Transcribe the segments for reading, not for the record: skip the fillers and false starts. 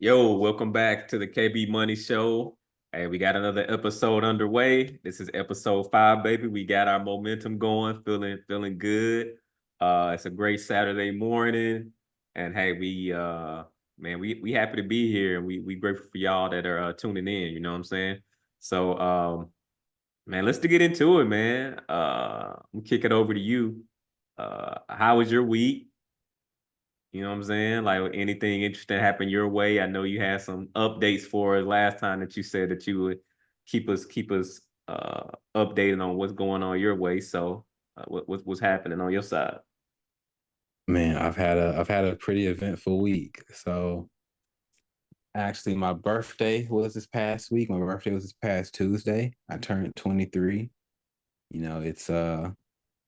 Yo, welcome back to the KB Money Show. Hey, we got another episode underway. This is episode 5, baby. We got our momentum going, feeling good. It's a great Saturday morning. And hey, we happy to be here and we grateful for y'all that are tuning in, you know what I'm saying? So man, let's to get into it, man. I'm kick it over to you. How was your week? You know what I'm saying? Like anything interesting happen your way. I know you had some updates for us last time that you said that you would keep us updated on what's going on your way. So what's happening on your side? Man, I've had a pretty eventful week. So actually my birthday was this past week. My birthday was this past Tuesday. I turned 23.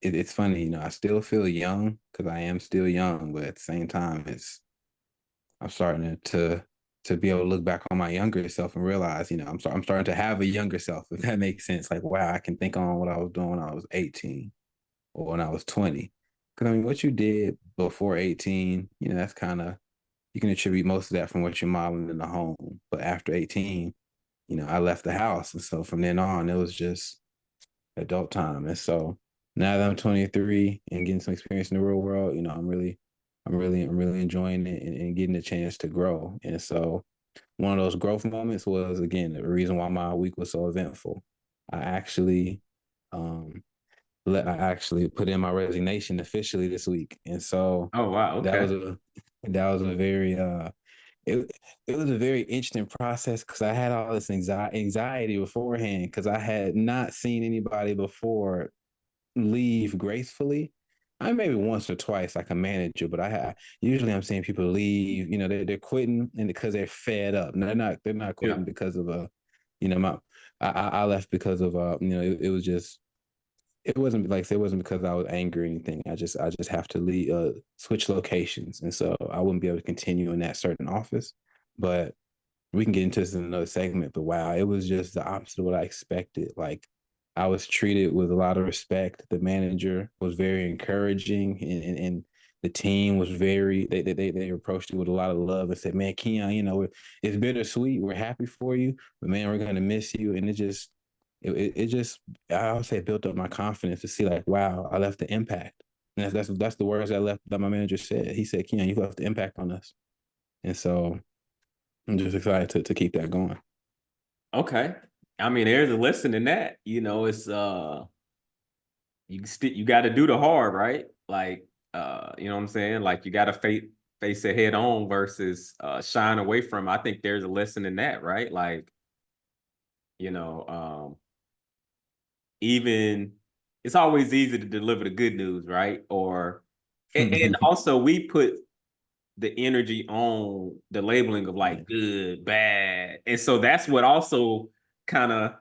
It's funny, I still feel young because I am still young, but at the same time I'm starting to be able to look back on my younger self and realize, I'm starting to have a younger self, if that makes sense. Like, wow, I can think on what I was doing when I was 18 or when I was 20. Because I mean, what you did before 18, that's kind of, you can attribute most of that from what you're modeling in the home. But after 18, I left the house. And so from then on, it was just adult time. And so now that I'm 23 and getting some experience in the real world, I'm really enjoying it and getting a chance to grow. And so one of those growth moments was, again, the reason why my week was so eventful. I actually, um, I actually put in my resignation officially this week, and so Oh wow, that okay. was a that was a very it it was a very interesting process because I had all this anxiety beforehand because I had not seen anybody before leave gracefully. I maybe once or twice like a manager, but usually I'm seeing people leave. They're quitting and because they're fed up. And they're not Yeah. quitting because of my I left because of it was just it wasn't like I said, it wasn't because I was angry or anything. I just have to leave, switch locations, and so I wouldn't be able to continue in that certain office. But we can get into this in another segment. But wow, it was just the opposite of what I expected. Like I was treated with a lot of respect. The manager was very encouraging, and the team was very. They approached me with a lot of love and said, "Man, Keon, it's bittersweet. We're happy for you, but man, we're gonna miss you." And it just I would say built up my confidence to see like, wow, I left the impact. And that's the words that my manager said. He said, Keon, you left the impact on us. And so I'm just excited to keep that going. Okay. I mean, there's a lesson in that. It's you got to do the hard, right? Like you know what I'm saying? Like you got to face it head on versus shine away from. I think there's a lesson in that, right? Like, you know, even it's always easy to deliver the good news, right? Or and also we put the energy on the labeling of Yeah. like good, bad. And so that's what also kind of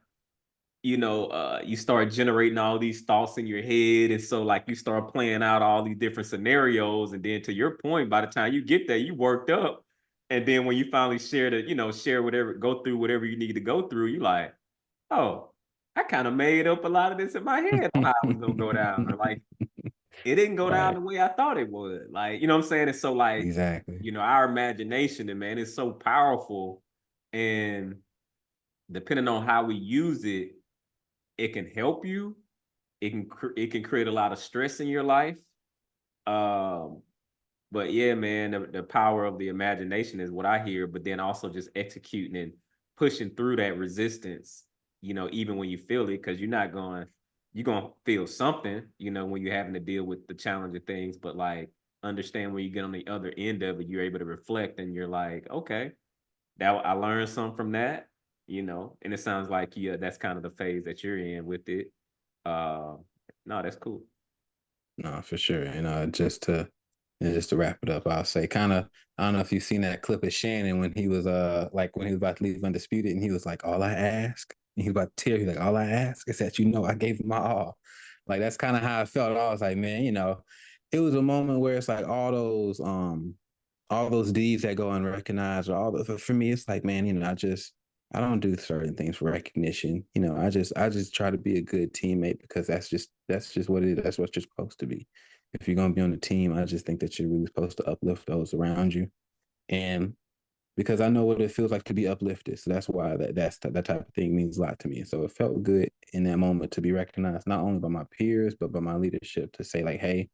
you start generating all these thoughts in your head. And so like you start playing out all these different scenarios. And then to your point, by the time you get there, you worked up. And then when you finally share whatever, go through whatever you need to go through, you like, oh, I kind of made up a lot of this in my head on how it was gonna go down. Or like it didn't go down Right. the way I thought it would. Like, you know what I'm saying? It's so like, Exactly. our imagination and man, it's so powerful. And depending on how we use it, it can help you. It can create a lot of stress in your life. Um, but yeah, man, the power of the imagination is what I hear, but then also just executing and pushing through that resistance, even when you feel it, because you're going to feel something, when you're having to deal with the challenging things, but like understand when you get on the other end of it, you're able to reflect and you're like, okay, that I learned something from that, and it sounds like, yeah, that's kind of the phase that you're in with it. Uh, no, that's cool. No, for sure. Just to wrap it up, I'll say kind of I don't know if you've seen that clip of Shannon when he was like when he was about to leave Undisputed and he was like, all I ask, and he was about to tear, he's like, all I ask is that I gave him my all. Like that's kind of how I felt. I was like, man, it was a moment where it's like all those deeds that go unrecognized or for me, it's like, man, I don't do certain things for recognition. I just try to be a good teammate because that's just what it is. That's what you're supposed to be. If you're gonna be on the team, I just think that you're really supposed to uplift those around you. And because I know what it feels like to be uplifted. So that's why that type of thing means a lot to me. So it felt good in that moment to be recognized not only by my peers but by my leadership to say like, hey,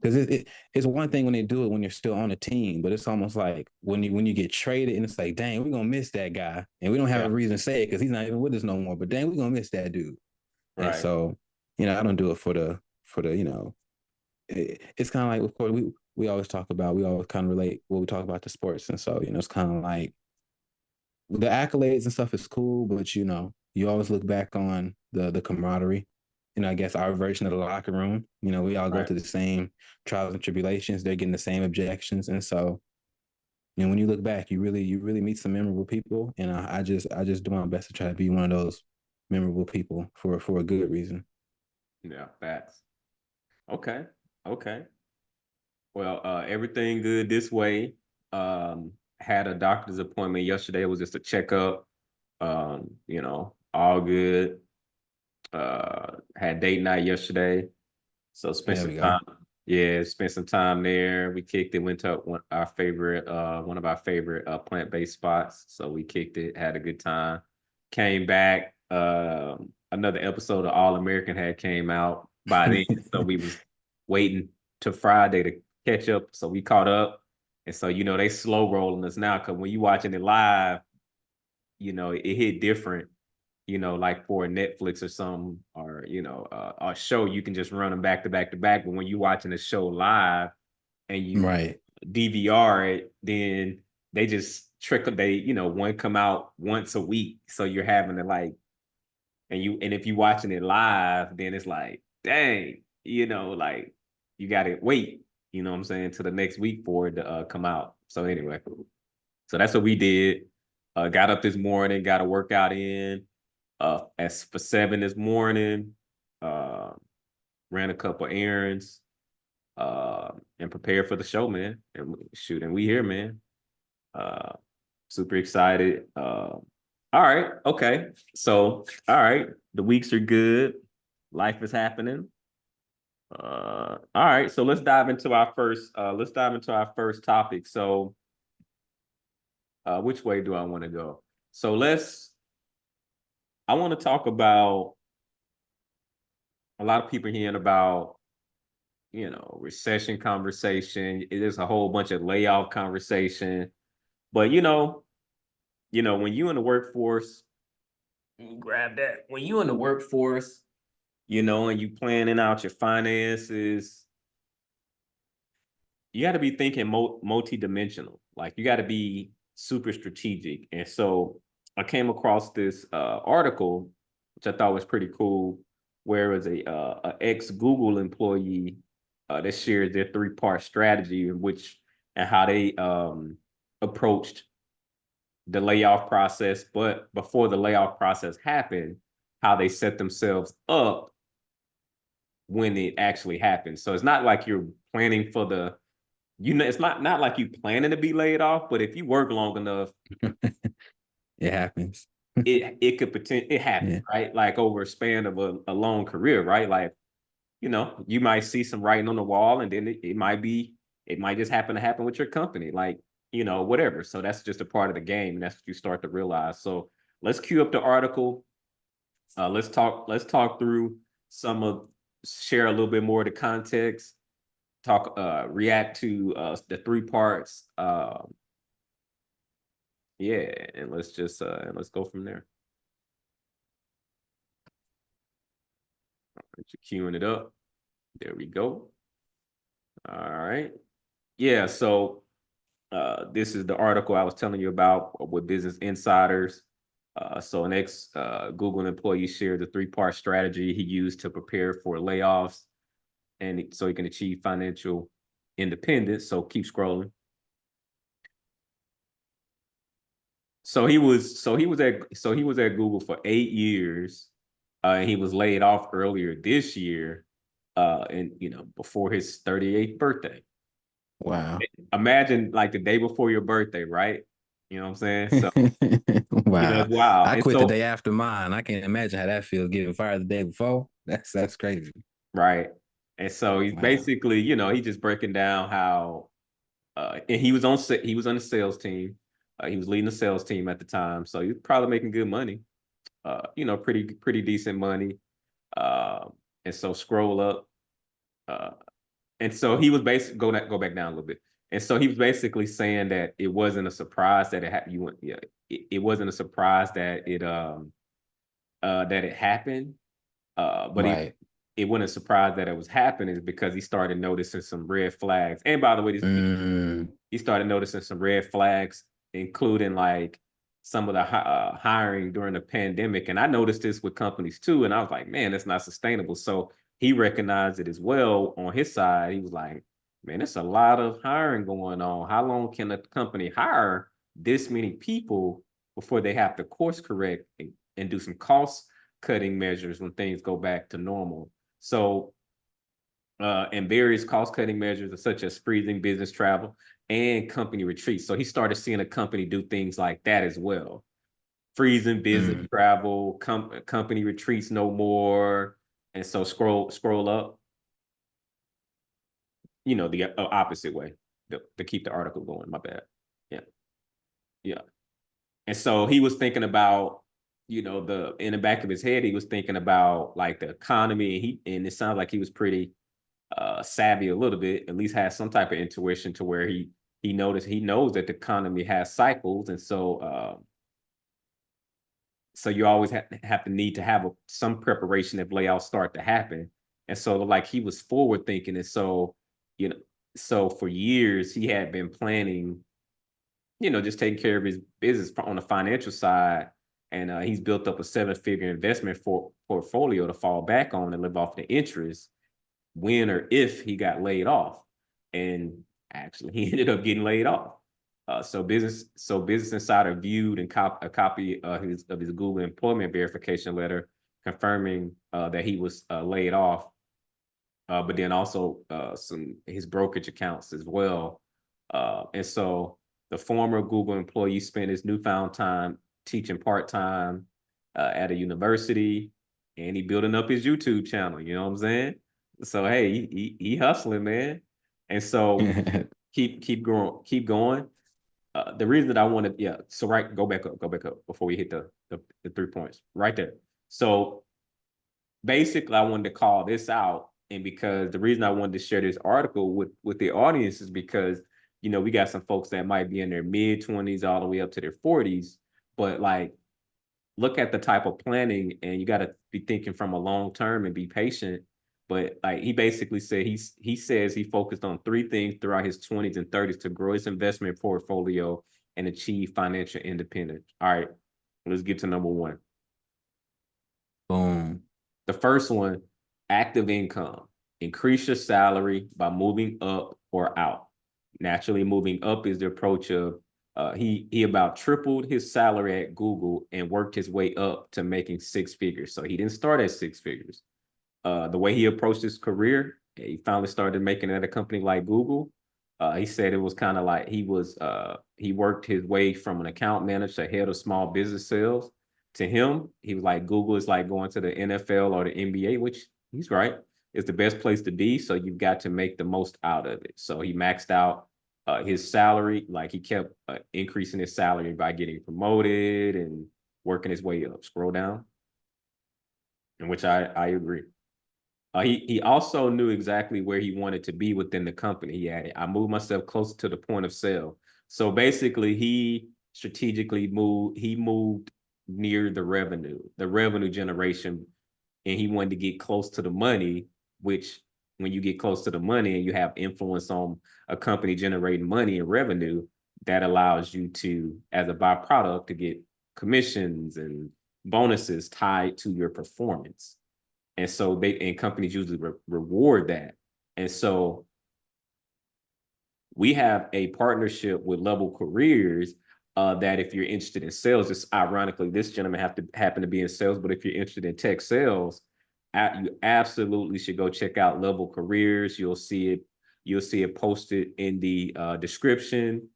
because it's one thing when they do it when you're still on a team, but it's almost like when you get traded and it's like, dang, we're gonna miss that guy, and we don't have Yeah. a reason to say it because he's not even with us no more. But dang, we're gonna miss that dude. And Right. so, I don't do it for the it's kind of like, of course, we always talk about, we always kind of relate what we talk about to sports, and so it's kind of like the accolades and stuff is cool, but you always look back on the camaraderie. I guess our version of the locker room. We all go Right. through the same trials and tribulations. They're getting the same objections, and so when you look back, you really meet some memorable people, and I just do my best to try to be one of those memorable people for a good reason. Yeah. Facts. Okay. Okay. Well, everything good this way. Had a doctor's appointment yesterday. It was just a checkup. All good. Had date night yesterday. So spent There some we go. time. Yeah, spent some time there. We kicked it, went to one of our favorite plant-based spots. So we kicked it, had a good time. Came back. Another episode of All American had came out by then. So we was waiting till Friday to catch up. So we caught up. And so, they slow rolling us now because when you watching it live, it hit different, like for a Netflix or something, or a show, you can just run them back to back to back. But when you watching a show live and you Right. DVR it, then they just trickle. One come out once a week, so you're having to like, and if you watching it live, then it's like, dang, like you got to wait. You know what I'm saying, to the next week for it to come out. So anyway, so that's what we did. Got up this morning, got a workout in as for 7 this morning, uh, ran a couple errands, and prepared for the show, man. And shoot, and we here, man. Uh, Super excited. All right, okay. So, all right, the weeks are good. Life is happening. All right, so let's dive into our first. Let's dive into our first topic. So, which way do I want to go? So I want to talk about a lot of people hearing about recession conversation. There's a whole bunch of layoff conversation. But when you in the workforce, you grab that. When you in the workforce, and you planning out your finances, you got to be thinking multi-dimensional. Like you got to be super strategic. And so I came across this article, which I thought was pretty cool, where it was a ex Google employee that shared their 3-part strategy, in which and how they approached the layoff process, but before the layoff process happened, how they set themselves up when it actually happens. So it's not like you're planning for it's not like you planning to be laid off, but if you work long enough, It happens. it could it happens, Yeah. right? Like over a span of a long career, right? Like, you might see some writing on the wall, and then it might just happen to happen with your company, like, whatever. So that's just a part of the game, and that's what you start to realize. So let's cue up the article. Let's talk through share a little bit more of the context, react to the 3 parts. Yeah, and let's go from there. You're queuing it up. There we go. All right. Yeah, so this is the article I was telling you about with Business Insiders. So an ex Google employee shared the 3-part strategy he used to prepare for layoffs, and so he can achieve financial independence. So keep scrolling. So he was at Google for 8 years. And he was laid off earlier this year, and before his 38th birthday. Wow. Imagine like the day before your birthday, right? You know what I'm saying? So Wow. it's wild. I And quit the so day after mine. I can't imagine how that feels getting fired the day before. That's crazy. right. And so he's Wow. basically, he just breaking down how and he was on the sales team. He was leading the sales team at the time, so he was probably making good money. Pretty decent money. Uh, and so scroll up. Uh, and so he was basically go back down a little bit. And so he was basically saying that it wasn't a surprise that it happened. It wasn't a surprise that it happened. But Right. it wasn't a surprise that it was happening because he started noticing some red flags. And by the way, Mm, he started noticing some red flags, including like some of the hiring during the pandemic. And I noticed this with companies too. And I was like, man, that's not sustainable. So he recognized it as well on his side. He was like, man, there's a lot of hiring going on. How long can a company hire this many people before they have to course correct and do some cost cutting measures when things go back to normal? So and various cost-cutting measures such as freezing business travel and company retreats. So he started seeing a company do things like that as well. Freezing business mm. travel, company retreats no more. And so scroll up, the opposite way to keep the article going. My bad. Yeah. Yeah. And so he was thinking about, the in the back of his head, he was thinking about like the economy. And it sounds like he was pretty savvy a little bit, at least has some type of intuition to where he knows that the economy has cycles, and so you always have to need to have some preparation if layoffs start to happen. And so like he was forward thinking, and so you know so for years he had been planning, just taking care of his business on the financial side. And he's built up a seven-figure investment portfolio to fall back on and live off the interest when or if he got laid off. And actually, he ended up getting laid off. Business Insider viewed and a copy of his Google employment verification letter confirming that he was laid off, but then also some his brokerage accounts as well. And so the former Google employee spent his newfound time teaching part time at a university, and he building up his YouTube channel. You know what I'm saying? So hey, he hustling, man. And so keep growing, keep going. The reason that I wanted, yeah. So right, go back up before we hit the 3 points right there. So basically, I wanted to call this out, and because the reason I wanted to share this article with the audience is because we got some folks that might be in their mid-20s all the way up to their 40s, but like look at the type of planning, and you got to be thinking from a long term and be patient. But like he basically said, he says he focused on three things throughout his 20s and 30s to grow his investment portfolio and achieve financial independence. All right, let's get to number one. Boom. The first one, active income. Increase your salary by moving up or out. Naturally, moving up is the approach of he about tripled his salary at Google and worked his way up to making six figures. So he didn't start at six figures. The way he approached his career, he finally started making it at a company like Google. He said it was kind of like he worked his way from an account manager to head of small business sales. To him, he was like, Google is like going to the NFL or the NBA, which he's right. It's the best place to be. So you've got to make the most out of it. So he maxed out his salary. Like he kept increasing his salary by getting promoted and working his way up. Scroll down, in which I agree. He also knew exactly where he wanted to be within the company. He added, I moved myself closer to the point of sale. So basically, he strategically moved. He moved near the revenue generation, and he wanted to get close to the money. Which, when you get close to the money and you have influence on a company generating money and revenue, that allows you to, as a byproduct, to get commissions and bonuses tied to your performance. And so companies usually reward that. And so we have a partnership with Level Careers that if you're interested in sales, just ironically, this gentleman happen to be in sales, but if you're interested in tech sales, you absolutely should go check out Level Careers. You'll see it posted in the description.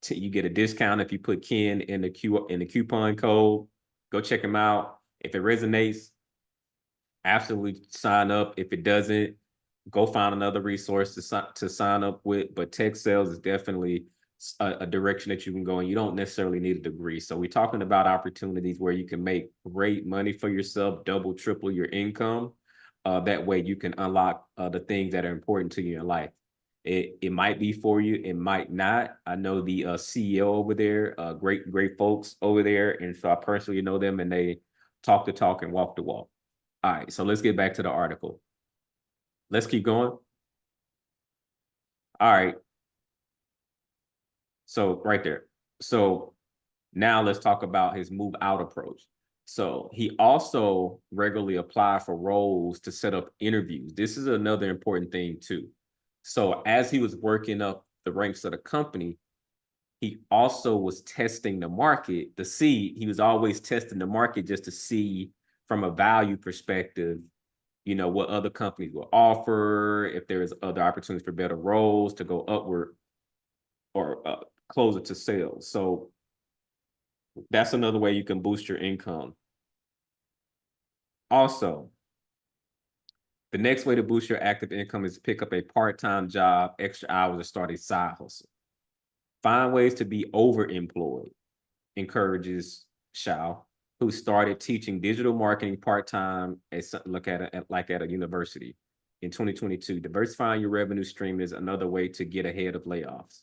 You get a discount if you put Ken in the coupon code. Go check them out. If it resonates, absolutely sign up. If it doesn't, go find another resource to sign up with. But tech sales is definitely a direction that you can go, and you don't necessarily need a degree. So we're talking about opportunities where you can make great money for yourself, double, triple your income. That way you can unlock the things that are important to you in life. It might be for you, it might not. I know the CEO over there, great folks over there, and so I personally know them, and they talk the talk and walk the walk. All right, so let's get back to the article. Let's keep going. All right, so right there. So now let's talk about his move out approach. So he also regularly applied for roles to set up interviews. This is another important thing too. So as he was working up the ranks of the company, he also was testing the market to see, he was always testing the market just to see from a value perspective, you know, what other companies will offer, if there's other opportunities for better roles to go upward or closer to sales. So that's another way you can boost your income. Also, the next way to boost your active income is to pick up a part-time job, extra hours, or start a side hustle. Find ways to be overemployed, encourages Shao, who started teaching digital marketing part-time at a university in 2022. Diversifying your revenue stream is another way to get ahead of layoffs.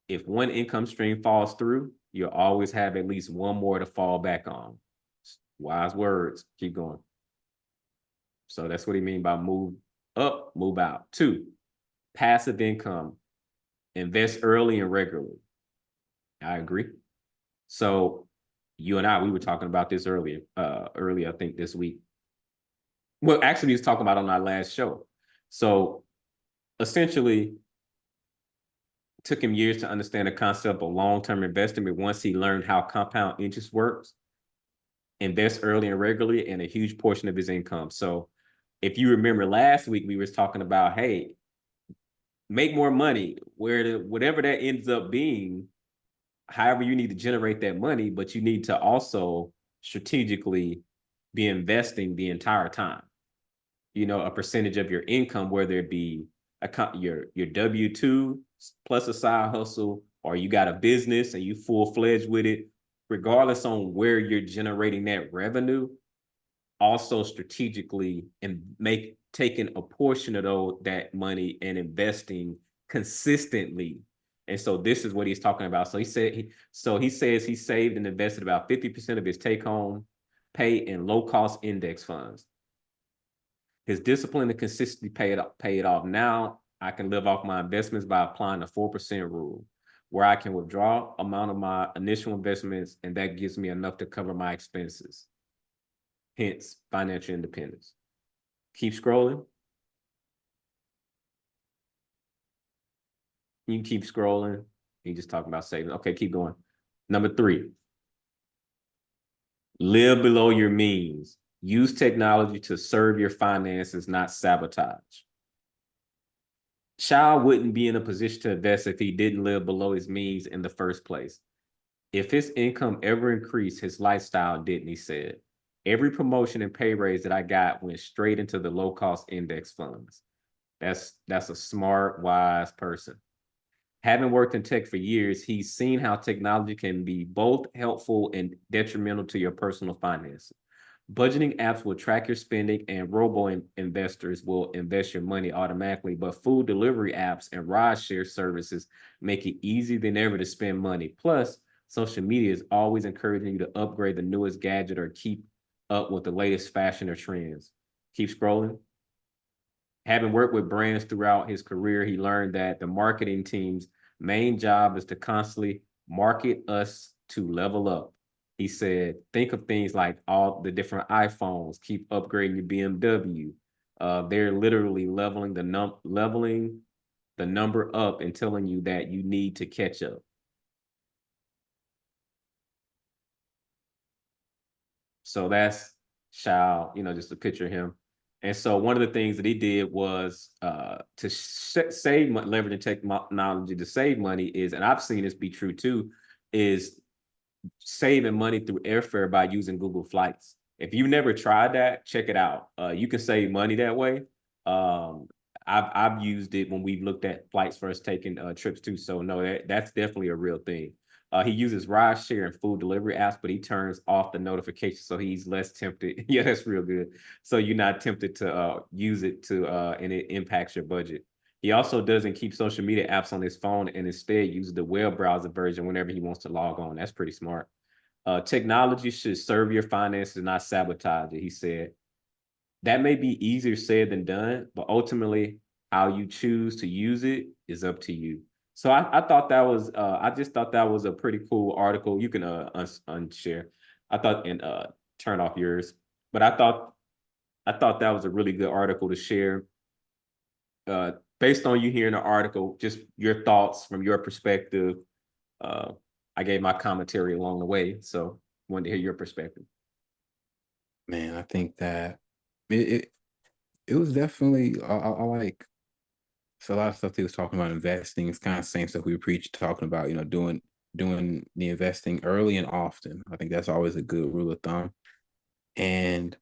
If one income stream falls through, you'll always have at least one more to fall back on. Wise words. Keep going. So that's what he means by move up, move out. 2, passive income. Invest early and regularly. I agree. So you and I, we were talking about this earlier, I think this week. Well, actually, he was talking about on our last show. So essentially, took him years to understand the concept of long-term investing, but once he learned how compound interest works, invest early and regularly in a huge portion of his income. So if you remember last week, we was talking about, hey, make more money, whatever that ends up being, however you need to generate that money, but you need to also strategically be investing the entire time. You know, a percentage of your income, whether it be your W-2 plus a side hustle, or you got a business and you full-fledged with it, regardless on where you're generating that revenue, also strategically and taking a portion of that money and investing consistently. And so this is what he's talking about. So he says he saved and invested about 50% of his take-home pay in low-cost index funds. His discipline and consistency paid off. Now I can live off my investments by applying the 4% rule, where I can withdraw amount of my initial investments, and that gives me enough to cover my expenses. Hence, financial independence. Keep scrolling. You can keep scrolling. You just talking about saving. Okay, keep going. Number 3, live below your means. Use technology to serve your finances, not sabotage. Shao wouldn't be in a position to invest if he didn't live below his means in the first place. If his income ever increased, his lifestyle didn't, he said. Every promotion and pay raise that I got went straight into the low-cost index funds. That's a smart, wise person. Having worked in tech for years, he's seen how technology can be both helpful and detrimental to your personal finances. Budgeting apps will track your spending, and robo-investors will invest your money automatically, but food delivery apps and ride-share services make it easier than ever to spend money. Plus, social media is always encouraging you to upgrade the newest gadget or keep up with the latest fashion or trends. Keep scrolling. Having worked with brands throughout his career, he learned that the marketing team's main job is to constantly market us to level up. He said, think of things like all the different iPhones, keep upgrading your BMW. They're literally leveling the number up and telling you that you need to catch up. So that's Shao, you know, just a picture of him. And so one of the things that he did was to save money, leveraging technology to save money is, and I've seen this be true too, is saving money through airfare by using Google Flights. If you've never tried that, check it out. You can save money that way. I've used it when we've looked at flights for us taking trips too. So no, that's definitely a real thing. He uses ride share and food delivery apps, but he turns off the notifications so he's less tempted. Yeah, that's real good. So you're not tempted to use it to and it impacts your budget. He also doesn't keep social media apps on his phone and instead uses the web browser version whenever he wants to log on. That's pretty smart. Technology should serve your finances, not sabotage it, he said. That may be easier said than done, but ultimately, how you choose to use it is up to you. So I thought that was I just thought that was a pretty cool article. You can unshare. I thought and turn off yours, but I thought that was a really good article to share. Based on you hearing the article, just your thoughts from your perspective. Uh, I gave my commentary along the way, so wanted to hear your perspective. Man, I think that it it, it was definitely I like so a lot of stuff he was talking about investing. It's kind of same stuff we preach talking about, doing the investing early and often. I think that's always a good rule of thumb. And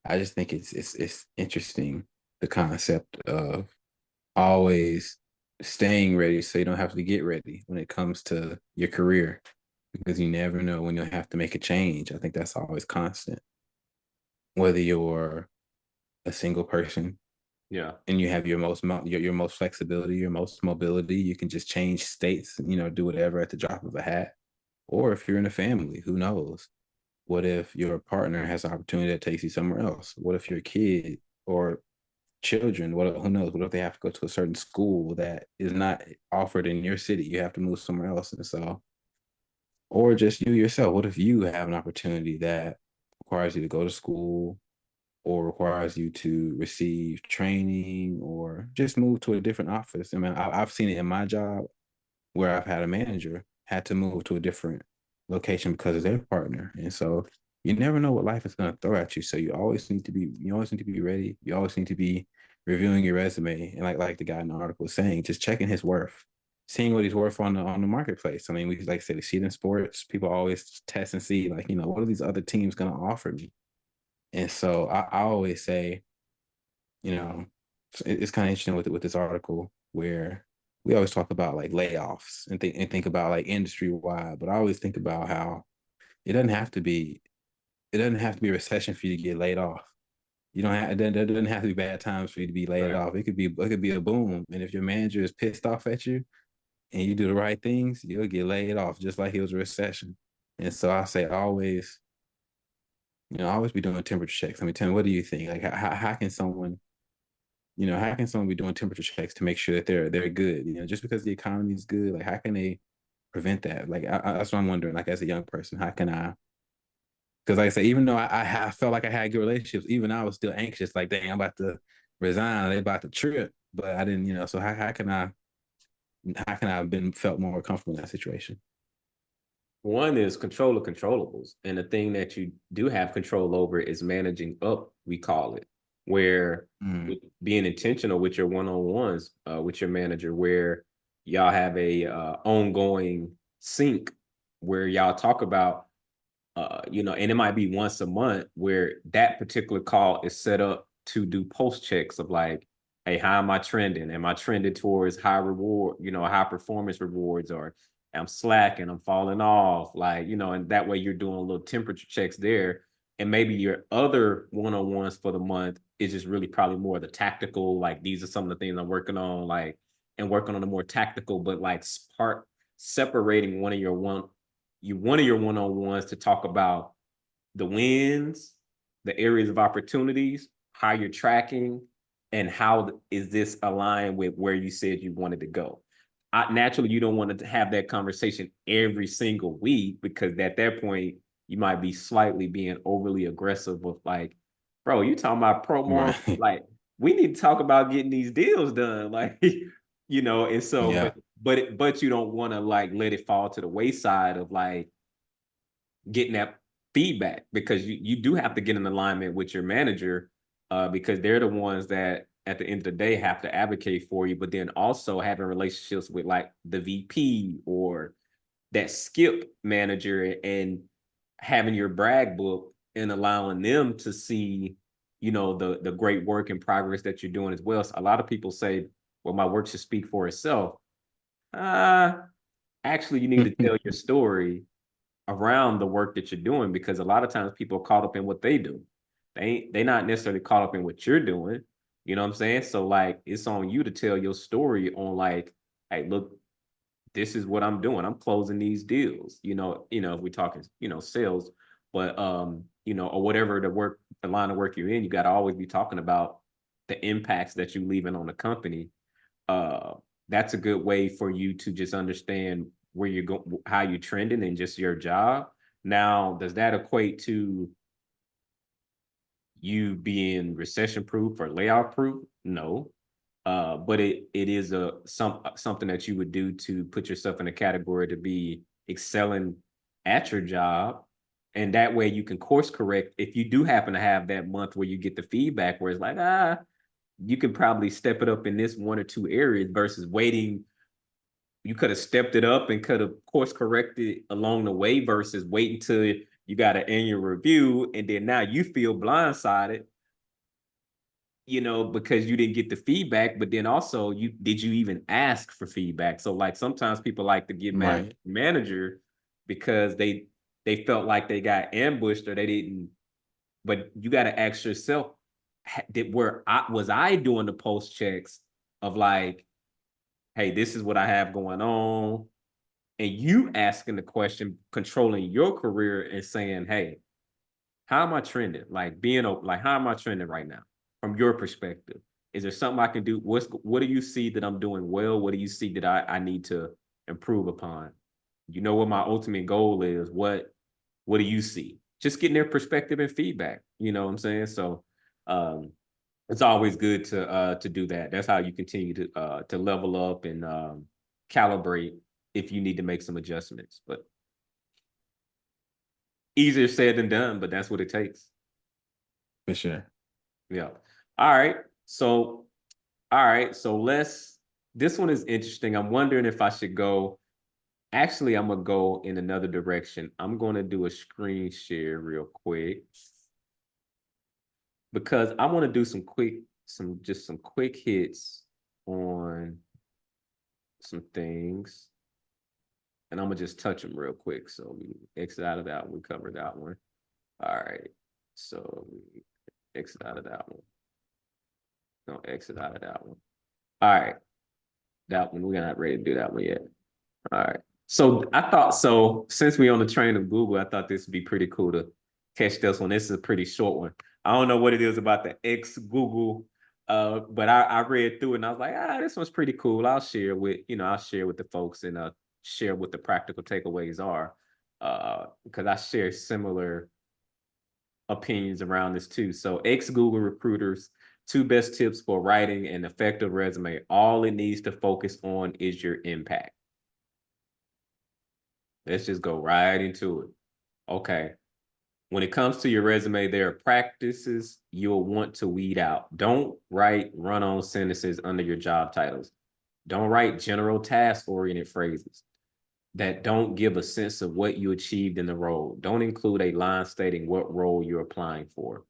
I just think it's interesting the concept of always staying ready so you don't have to get ready when it comes to your career because you never know when you'll have to make a change. I think that's always constant. Whether you're a single person Yeah, and you have your most flexibility, your most mobility, you can just change states, do whatever at the drop of a hat. Or if you're in a family, who knows? What if your partner has an opportunity that takes you somewhere else? What if your kid or children, who knows? What if they have to go to a certain school that is not offered in your city? You have to move somewhere else. And so, or just you yourself. What if you have an opportunity that requires you to go to school or requires you to receive training or just move to a different office? I mean, I've seen it in my job where I've had a manager had to move to a different location because of their partner. And so you never know what life is going to throw at you. So you always need to be ready. You always need to be reviewing your resume. And like the guy in the article was saying, just checking his worth, seeing what he's worth on the marketplace. I mean, we like I said, we see it in sports. People always test and see like, what are these other teams going to offer me? And so I always say, you know, it's kind of interesting with this article where we always talk about like layoffs and think about like industry wide, but I always think about how it doesn't have to be it doesn't have to be a recession for you to get laid off. You don't have there doesn't have to be bad times for you to be laid right. off. It could be a boom, and if your manager is pissed off at you and you do the right things, you'll get laid off just like it was a recession. And so I say always, always be doing temperature checks. I mean, tell me, what do you think? Like, how can someone how can someone be doing temperature checks to make sure that they're good? Just because the economy is good, like how can they prevent that? Like that's what I'm wondering. Like as a young person, how can I? Because like I say, even though I felt like I had good relationships, even I was still anxious. Like, dang, I'm about to resign. They about to trip, but I didn't. So how can I have been felt more comfortable in that situation? One is control of controllables. And the thing that you do have control over is managing up, we call it, where Mm, being intentional with your one-on-ones with your manager, where y'all have a ongoing sync where y'all talk about and it might be once a month where that particular call is set up to do post checks of like, hey, how am I trending? Am I trending towards high reward, high performance rewards, or I'm slacking, I'm falling off, like, and that way you're doing little temperature checks there. And maybe your other one-on-ones for the month is just really probably more the tactical, like these are some of the things I'm working on, like, and working on the more tactical, but like part separating one of your one-on-ones to talk about the wins, the areas of opportunities, how you're tracking, and how is this aligned with where you said you wanted to go. Naturally, you don't want to have that conversation every single week because at that point, you might be slightly being overly aggressive with like, bro, you talking about promo, right. like we need to talk about getting these deals done, like, and so, Yeah. but you don't want to like let it fall to the wayside of like getting that feedback because you do have to get in alignment with your manager because they're the ones that at the end of the day have to advocate for you, but then also having relationships with like the VP or that skip manager and having your brag book and allowing them to see, the great work and progress that you're doing as well. So a lot of people say, well, my work should speak for itself. Uh, Actually, you need to tell your story around the work that you're doing, because a lot of times people are caught up in what they do. They not necessarily caught up in what you're doing. You know what I'm saying? So like it's on you to tell your story on like, hey, look, this is what I'm doing. I'm closing these deals. If we're talking, sales, but or whatever the line of work you're in, you got to always be talking about the impacts that you're leaving on the company. uh that's a good way for you to just understand where you're going, how you're trending, and just your job. Now, does that equate to you being recession proof or layoff proof? No. But it is something that you would do to put yourself in a category to be excelling at your job. And that way you can course correct if you do happen to have that month where you get the feedback where it's like, you can probably step it up in this one or two areas versus waiting. You could have stepped it up and could have course corrected along the way versus waiting till you got an annual review and then now you feel blindsided, because you didn't get the feedback. But then also, you even ask for feedback? So like sometimes people like to get mad at Right. the manager because they felt like they got ambushed or they didn't. But you got to ask yourself, was I doing the post checks of like, hey, this is what I have going on, and you asking the question, controlling your career and saying, hey, how am I trending? Like how am I trending right now from your perspective? Is there something I can do? What do you see that I'm doing well? What do you see that I need to improve upon? You know what my ultimate goal is? What do you see? Just getting their perspective and feedback. You know what I'm saying? So um it's always good to do that. That's how you continue to level up and calibrate if you need to make some adjustments. But easier said than done, but that's what it takes. For sure. Yeah. All right. So, all right. So this one is interesting. I'm wondering if I should go. Actually, I'm gonna go in another direction. I'm gonna do a screen share real quick because I want to do some quick hits on some things, and I'm gonna just touch them real quick. So we exit out of that one. We covered that one. All right. So we exit out of that one. Don't exit out of that one. All right. That one, we're not ready to do that one yet. All right. So I thought, so since we're on the train of Google, I thought this would be pretty cool to catch this one. This is a pretty short one. I don't know what it is about the ex Google, but I read through it and I was like, this one's pretty cool. I'll share with the folks and share what the practical takeaways are. Because I share similar opinions around this too. So ex Google recruiters, 2 best tips for writing an effective resume. All it needs to focus on is your impact. Let's just go right into it. Okay. When it comes to your resume, there are practices you'll want to weed out. Don't write run-on sentences under your job titles. Don't write general task-oriented phrases that don't give a sense of what you achieved in the role. Don't include a line stating what role you're applying for.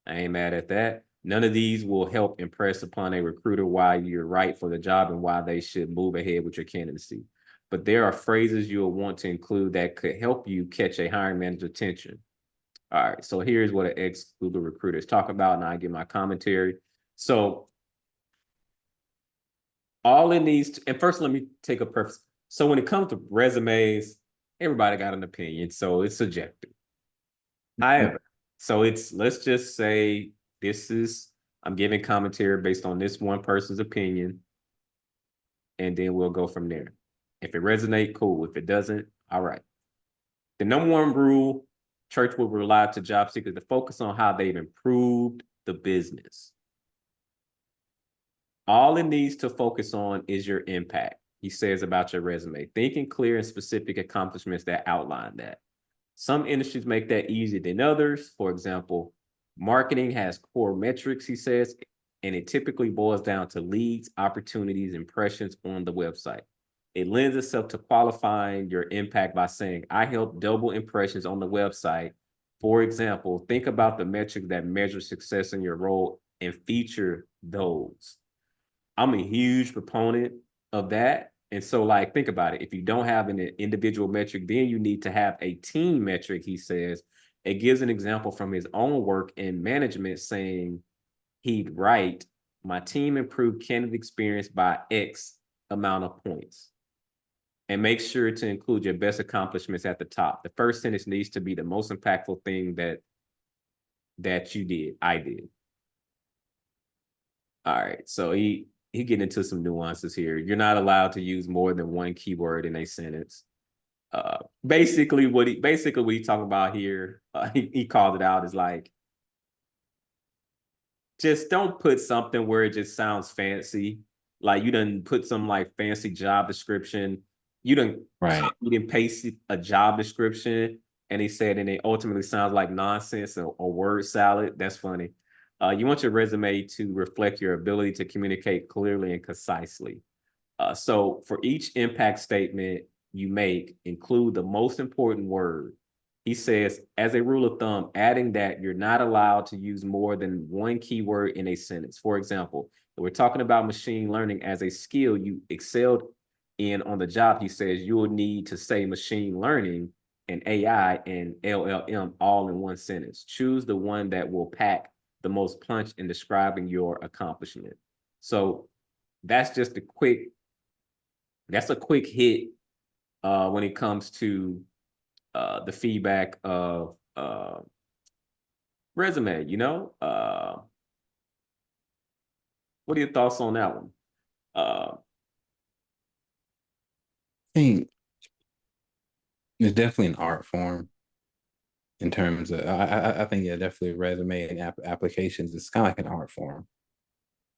I ain't mad at that. None of these will help impress upon a recruiter why you're right for the job and why they should move ahead with your candidacy. But there are phrases you'll want to include that could help you catch a hiring manager's attention. All right, so here's what an ex-Google recruiter is talking about, and I give my commentary. So all it needs to, and first let me take a preface. So when it comes to resumes, everybody got an opinion, so it's subjective. However, so let's just say I'm giving commentary based on this one person's opinion, and then we'll go from there. If it resonates, cool. If it doesn't, all right. The number one rule, church will rely to job seekers to focus on how they've improved the business. All it needs to focus on is your impact, he says about your resume. Thinking clear and specific accomplishments that outline that. Some industries make that easier than others. For example, marketing has core metrics, he says, and it typically boils down to leads, opportunities, impressions on the website. It lends itself to qualifying your impact by saying, I helped double impressions on the website For example, think about the metric that measures success in your role and feature those. I'm a huge proponent of that. And so, like, think about it. If you don't have an individual metric, then you need to have a team metric, he says. It gives an example from his own work in management saying he'd write, my team improved candidate experience by X amount of points. And make sure to include your best accomplishments at the top. The first sentence needs to be the most impactful thing that you did, I did. All right. So he get into some nuances here. You're not allowed to use more than one keyword in a sentence. Basically what he talking about here, he called it out as like, just don't put something where it just sounds fancy. Like you done put some like fancy job description. You done Right. copied and pasted a job description, and he said, and it ultimately sounds like nonsense or word salad. That's funny. You want your resume to reflect your ability to communicate clearly and concisely. So for each impact statement you make, include the most important word. He says, as a rule of thumb, adding that you're not allowed to use more than one keyword in a sentence. For example, if we're talking about machine learning as a skill you excelled in on the job, he says you will need to say machine learning and AI and LLM all in one sentence. Choose the one that will pack the most punch in describing your accomplishment. So that's just a quick that's a quick hit when it comes to the feedback of resume. What are your thoughts on that one? I think it's definitely an art form in terms of I think yeah, definitely resume and applications is kind of like an art form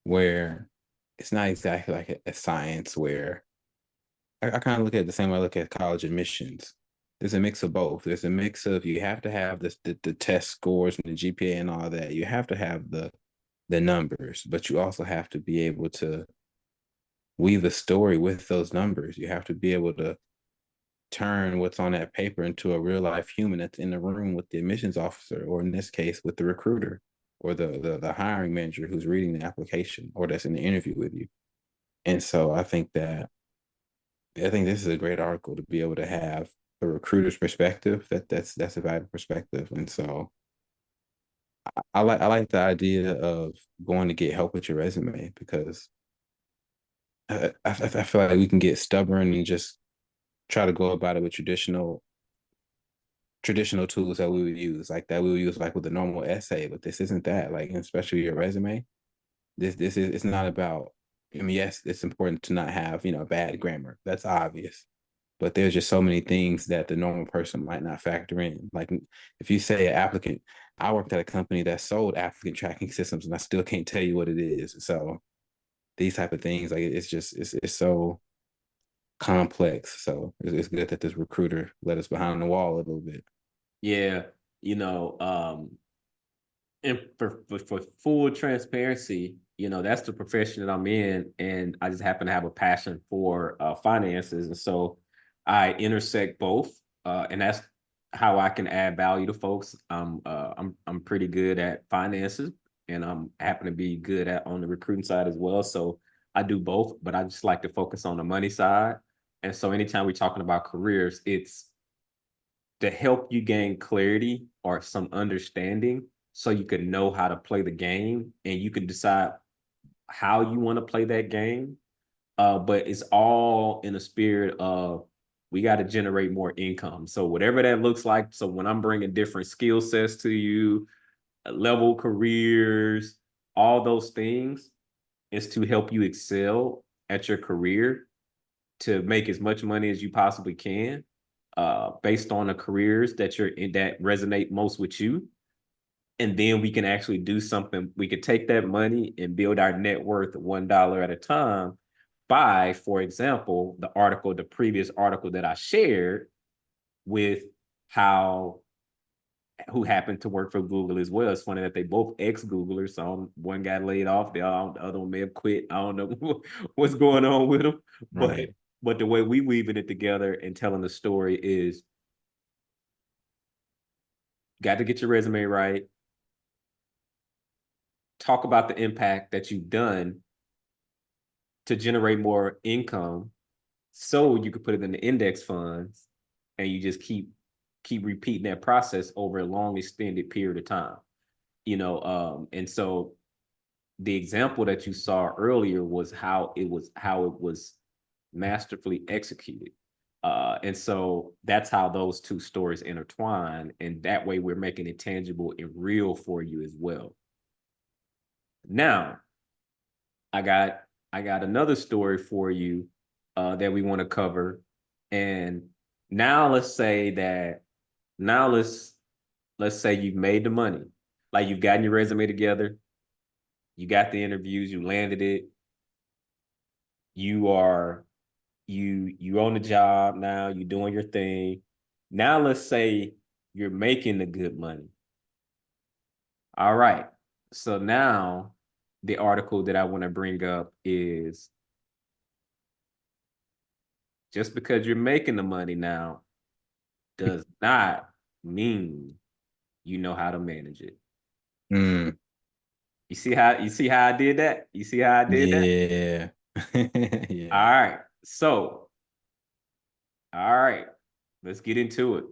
where it's not exactly like a science where I kind of look at it the same way I look at college admissions. There's a mix of both. There's a mix of you have to have the test scores and the GPA and all that. You have to have the numbers, but you also have to be able to weave a story with those numbers. You have to be able to turn what's on that paper into a real life human that's in the room with the admissions officer, or in this case, with the recruiter or the hiring manager who's reading the application or that's in the interview with you. And so I think this is a great article to be able to have a recruiter's perspective. That's a valuable perspective. And so I like the idea of going to get help with your resume because I feel like we can get stubborn and just try to go about it with traditional tools that we would use, like that we would use like with a normal essay, but this isn't that. Like especially your resume, this is it's not about. I mean, yes, it's important to not have bad grammar. That's obvious, but there's just so many things that the normal person might not factor in. Like if you say an applicant, I worked at a company that sold applicant tracking systems, and I still can't tell you what it is. So these type of things, like it's so complex. So it's good that this recruiter let us behind the wall a little bit. Yeah, you know, and for full transparency, that's the profession that I'm in, and I just happen to have a passion for finances, and so I intersect both, and that's how I can add value to folks. I'm pretty good at finances, and I'm happen to be good at on the recruiting side as well. So I do both, but I just like to focus on the money side. And so anytime we're talking about careers, it's to help you gain clarity or some understanding so you can know how to play the game and you can decide how you want to play that game. But it's all in the spirit of we got to generate more income. So whatever that looks like. So when I'm bringing different skill sets to you, level careers, all those things is to help you excel at your career to make as much money as you possibly can based on the careers that you're in that resonate most with you. And then we can actually do something. We could take that money and build our net worth $1 at a time by, for example, the previous article that I shared with how who happened to work for Google as well. It's funny that they both ex-Googlers. So one got laid off, the other one may have quit. I don't know what's going on with them, but Right. but the way we weaving it together and telling the story is got to get your resume right. Talk about the impact that you've done to generate more income so you could put it in the index funds and you just keep repeating that process over a long extended period of time. And so the example that you saw earlier was how it was masterfully executed. And so that's how those two stories intertwine. And that way we're making it tangible and real for you as well. Now, I got I got another story for you that we want to cover. And now let's say that now let's say you've made the money. Like you've gotten your resume together, you got the interviews, you landed it, you are you on the job now, you're doing your thing. Now let's say you're making the good money. All right. So now the article that I want to bring up is just because you're making the money now does not mean you know how to manage it. Mm, You see how I did that? You see how I did that? yeah. All Yeah. right. So, all right, let's get into it.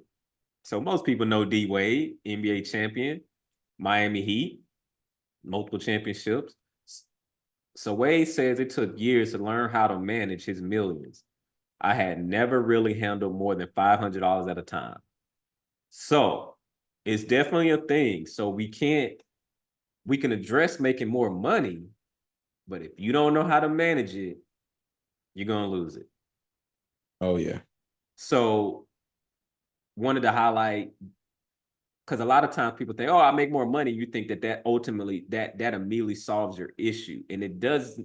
So most people know D Wade, NBA champion, Miami Heat, multiple championships. So Wade says it took years to learn how to manage his millions. I had never really handled more than $500 at a time. So it's definitely a thing. So we can address making more money, but if you don't know how to manage it, you're gonna lose it. Oh yeah. So wanted to highlight because a lot of times people think, "Oh, I make more money." You think that ultimately that immediately solves your issue, and it does.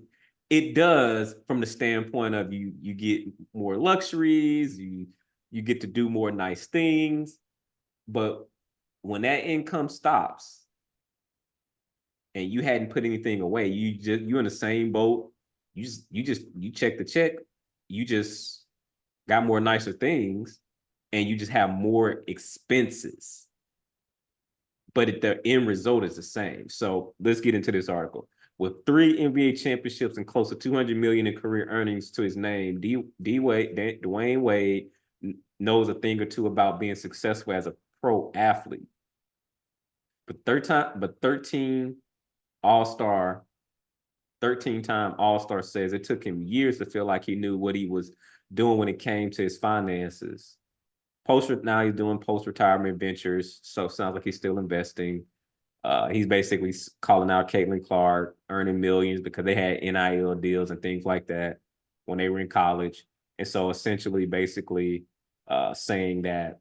It does from the standpoint of you get more luxuries, you get to do more nice things, but when that income stops and you hadn't put anything away, you're in the same boat. You check the check. You just got more nicer things, and you just have more expenses. But the end result is the same. So let's get into this article. With 3 NBA championships and close to 200 million in career earnings to his name, Dwayne Wade knows a thing or two about being successful as a pro athlete. But 13 All-Star 13-time All-Star says it took him years to feel like he knew what he was doing when it came to his finances. Now he's doing post-retirement ventures, so sounds like he's still investing. He's basically calling out Caitlin Clark, earning millions because they had NIL deals and things like that when they were in college. And so essentially, basically saying that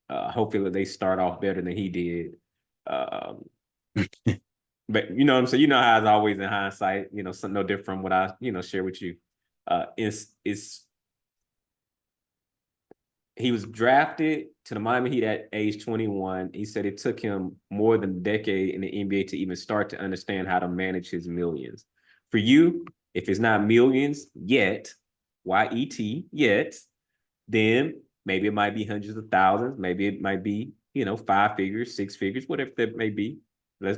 hopefully they start off better than he did. Um, but you know what I'm saying? You know how it's always in hindsight, something no different from what I, share with you. It's he was drafted to the Miami Heat at age 21. He said it took him more than a decade in the NBA to even start to understand how to manage his millions. For you, if it's not millions yet, YET yet, then maybe it might be hundreds of thousands. Maybe it might be, 5 figures, 6 figures, whatever that may be.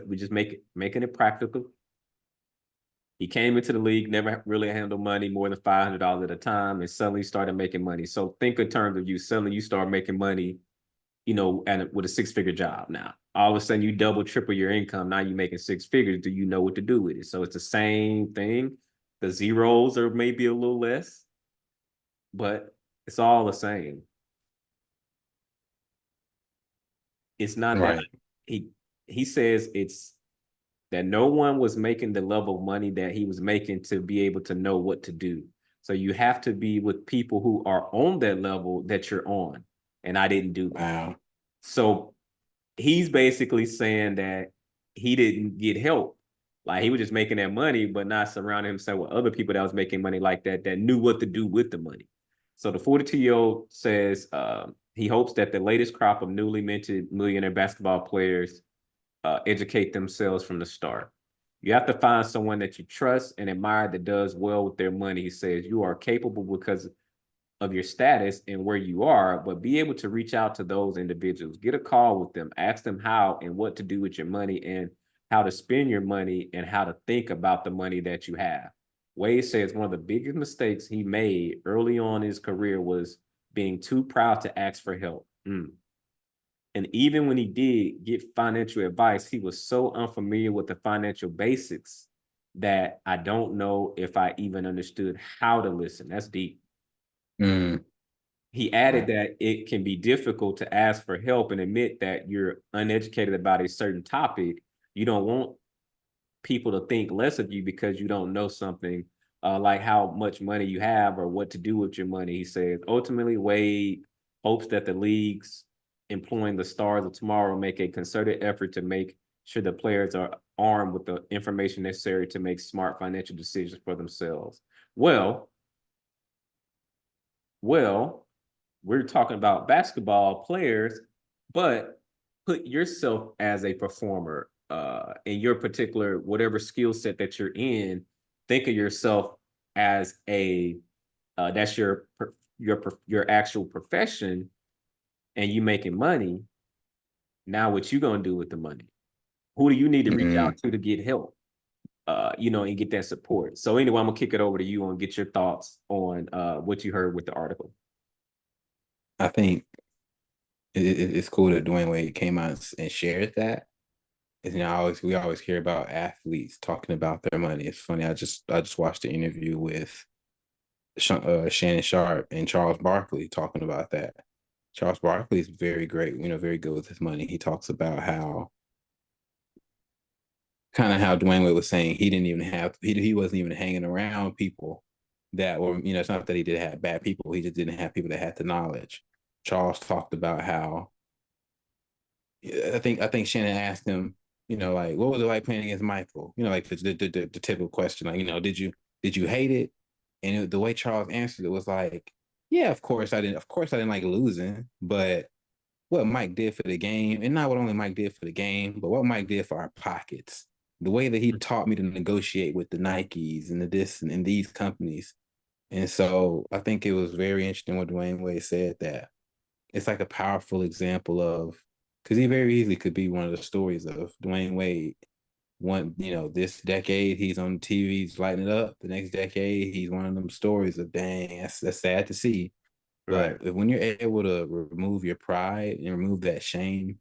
We just making it practical. He came into the league, never really handled money more than $500 at a time, and suddenly started making money. So think in terms of you. Suddenly you start making money, and with a 6-figure job. Now all of a sudden you double, triple your income. Now you're making 6 figures. Do you know what to do with it? So it's the same thing. The zeros are maybe a little less, but it's all the same. It's not that Right. he he says it's that no one was making the level of money that he was making to be able to know what to do. So you have to be with people who are on that level that you're on. And I didn't do that. Wow. So he's basically saying that he didn't get help. Like he was just making that money, but not surrounding himself with other people that was making money like that knew what to do with the money. So the 42-year-old says he hopes that the latest crop of newly minted millionaire basketball players educate themselves from the start. You have to find someone that you trust and admire that does well with their money. He says you are capable because of your status and where you are, but be able to reach out to those individuals, get a call with them, ask them how and what to do with your money and how to spend your money and how to think about the money that you have. Wade says one of the biggest mistakes he made early on in his career was being too proud to ask for help. And even when he did get financial advice, he was so unfamiliar with the financial basics that I don't know if I even understood how to listen. That's deep. Mm, He added right. that it can be difficult to ask for help and admit that you're uneducated about a certain topic. You don't want people to think less of you because you don't know something, like how much money you have or what to do with your money. He says ultimately, Wade hopes that the leagues employing the stars of tomorrow make a concerted effort to make sure the players are armed with the information necessary to make smart financial decisions for themselves. Well, well, we're talking about basketball players, but put yourself as a performer in your particular whatever skill set that you're in. Think of yourself as a that's your actual profession, and you making money. Now, what you gonna do with the money? Who do you need to reach Mm, out to get help? And get that support. So anyway, I'm gonna kick it over to you and get your thoughts on what you heard with the article. I think it's cool that Dwayne Wade came out and shared that. And, we always hear about athletes talking about their money. It's funny. I just watched the interview with Shannon Sharp and Charles Barkley talking about that. Charles Barkley is very great, very good with his money. He talks about how kind of how Dwayne Wade was saying he didn't even have he wasn't even hanging around people that were, it's not that he did have bad people, he just didn't have people that had the knowledge. Charles talked about how I think Shannon asked him, like what was it like playing against Michael? Like the typical question, like, did you hate it? And the way Charles answered it was like, yeah, of course I didn't like losing, but what Mike did for the game, and not what only Mike did for the game, but what Mike did for our pockets. The way that he taught me to negotiate with the Nikes and the this and these companies. And so I think it was very interesting what Dwayne Wade said, that it's like a powerful example of, because he very easily could be one of the stories of Dwayne Wade. This decade he's on TV, he's lighting it up. The next decade he's one of them stories of, dang, that's sad to see. Right. But when you're able to remove your pride and remove that shame,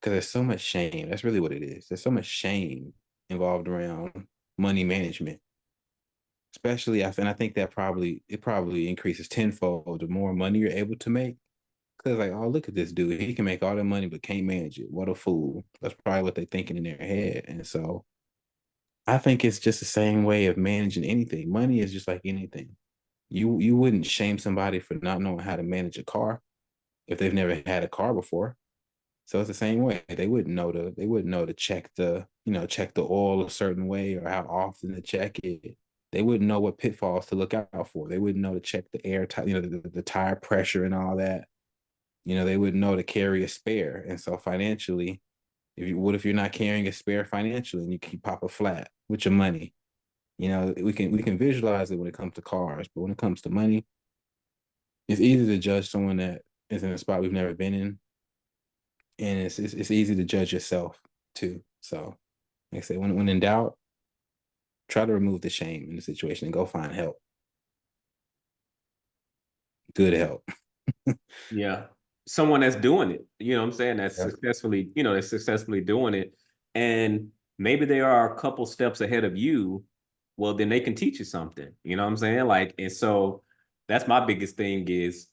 because there's so much shame. That's really what it is. There's so much shame involved around money management, especially. And I think that probably increases tenfold the more money you're able to make. Because like, oh, look at this dude. He can make all the money but can't manage it. What a fool. That's probably what they're thinking in their head. And so I think it's just the same way of managing anything. Money is just like anything. You wouldn't shame somebody for not knowing how to manage a car if they've never had a car before. So it's the same way. They wouldn't know to check the oil a certain way or how often to check it. They wouldn't know what pitfalls to look out for. They wouldn't know to check the air, the tire pressure and all that. They wouldn't know to carry a spare. And so financially, what if you're not carrying a spare financially and you keep pop a flat with your money? We can visualize it when it comes to cars, but when it comes to money, it's easy to judge someone that is in a spot we've never been in, and it's easy to judge yourself too. So, like I said, when in doubt, try to remove the shame in the situation and go find help, good help. Yeah. Someone that's doing it, what I'm saying, Yeah. that's successfully doing it. And maybe they are a couple steps ahead of you. Well, then they can teach you something. You know what I'm saying? Like, and so that's my biggest thing is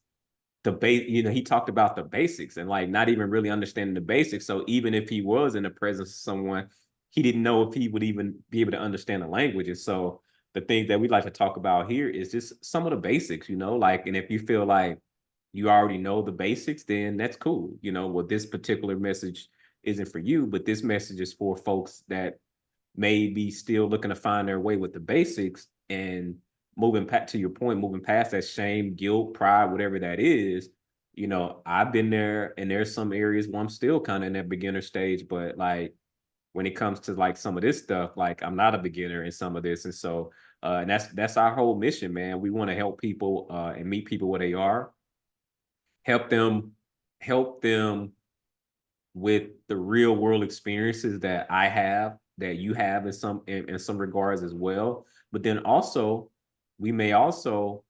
the base, he talked about the basics and like not even really understanding the basics. So even if he was in the presence of someone, he didn't know if he would even be able to understand the language. And so the things that we like to talk about here is just some of the basics, like, and if you feel like you already know the basics, then that's cool. Well, this particular message isn't for you, but this message is for folks that may be still looking to find their way with the basics and moving to your point, moving past that shame, guilt, pride, whatever that is. I've been there, and there's some areas where I'm still kind of in that beginner stage, but like when it comes to like some of this stuff, like I'm not a beginner in some of this. And so And that's our whole mission, man. We want to help people and meet people where they are, help them, help them with the real world experiences that I have, that you have in some regards as well. But then also, we may also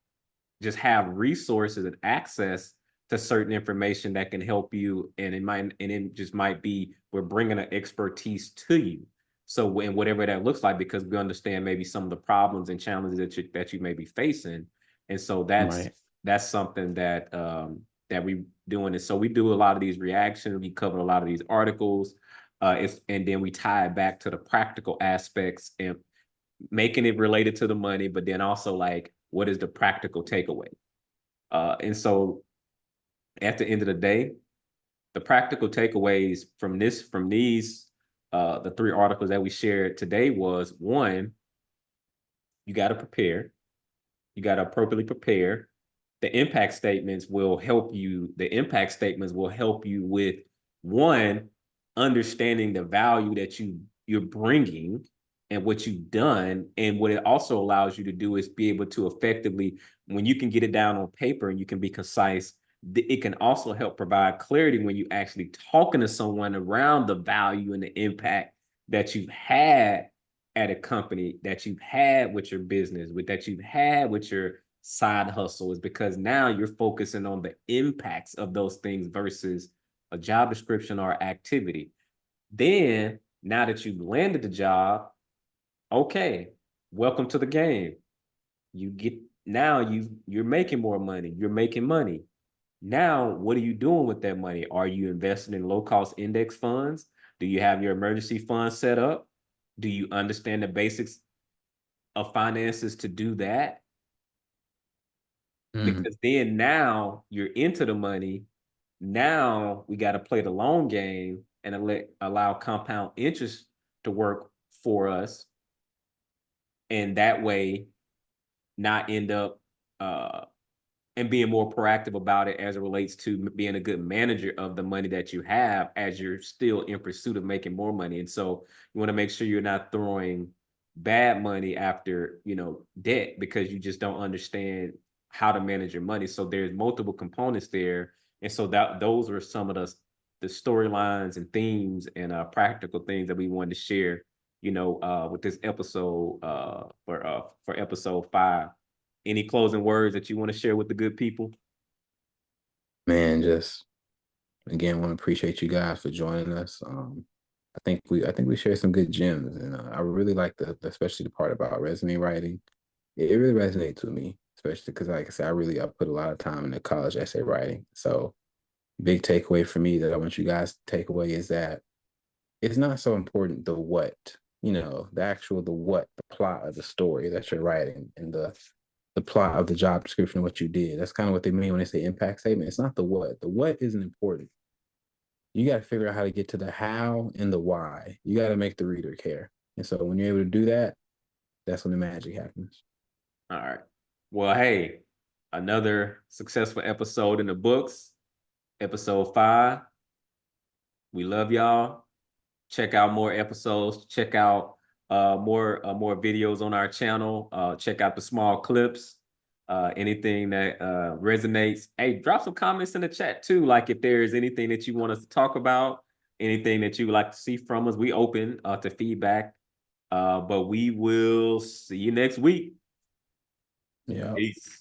just have resources and access to certain information that can help you, and it just might be we're bringing an expertise to you. So in whatever that looks like, because we understand maybe some of the problems and challenges that you may be facing, and so Right. that's something that we doing. And so we do a lot of these reactions. We cover a lot of these articles, and then we tie it back to the practical aspects and making it related to the money, but then also like what is the practical takeaway? And so at the end of the day, the practical takeaways from these the three articles that we shared today was one, you got to prepare. You got to appropriately prepare. The impact statements will help you. The impact statements will help you with one, understanding the value that you're bringing and what you've done. And what it also allows you to do is be able to effectively, when you can get it down on paper and you can be concise, it can also help provide clarity when you actually talking to someone around the value and the impact that you've had at a company, that you've had with your business, with that you've had with your side hustle, is because now you're focusing on the impacts of those things versus a job description or activity. Then, now that you've landed the job, okay, welcome to the game. You get now you're making more money. You're making money. Now, what are you doing with that money? Are you investing in low cost index funds? Do you have your emergency fund set up? Do you understand the basics of finances to do that? Mhm. Because then now you're into the money. Now we got to play the long game and allow compound interest to work for us. And that way, not end up and being more proactive about it as it relates to being a good manager of the money that you have as you're still in pursuit of making more money. And so you want to make sure you're not throwing bad money after, debt, because you just don't understand how to manage your money. So there's multiple components there. And so that those are some of the storylines and themes and practical things that we wanted to share, with this episode for episode 5. Any closing words that you want to share with the good people? Man, just again, want to appreciate you guys for joining us. I think we share some good gems, and I really like especially the part about resume writing. It really resonates with me, especially because, like I said, I put a lot of time into college essay writing. So, big takeaway for me that I want you guys to take away is that it's not so important the what, the what, the plot of the story that you're writing, and the plot of the job description of what you did. That's kind of what they mean when they say impact statement. It's not the what. The what isn't important. You got to figure out how to get to the how and the why. You got to make the reader care. And so when you're able to do that, that's when the magic happens. All right. Well, hey, another successful episode in the books, episode 5. We love y'all. Check out more episodes. Check out more videos on our channel. Check out the small clips. Anything that resonates. Hey, drop some comments in the chat too. Like if there's anything that you want us to talk about, anything that you would like to see from us, we open to feedback. But we will see you next week. Yeah. Peace.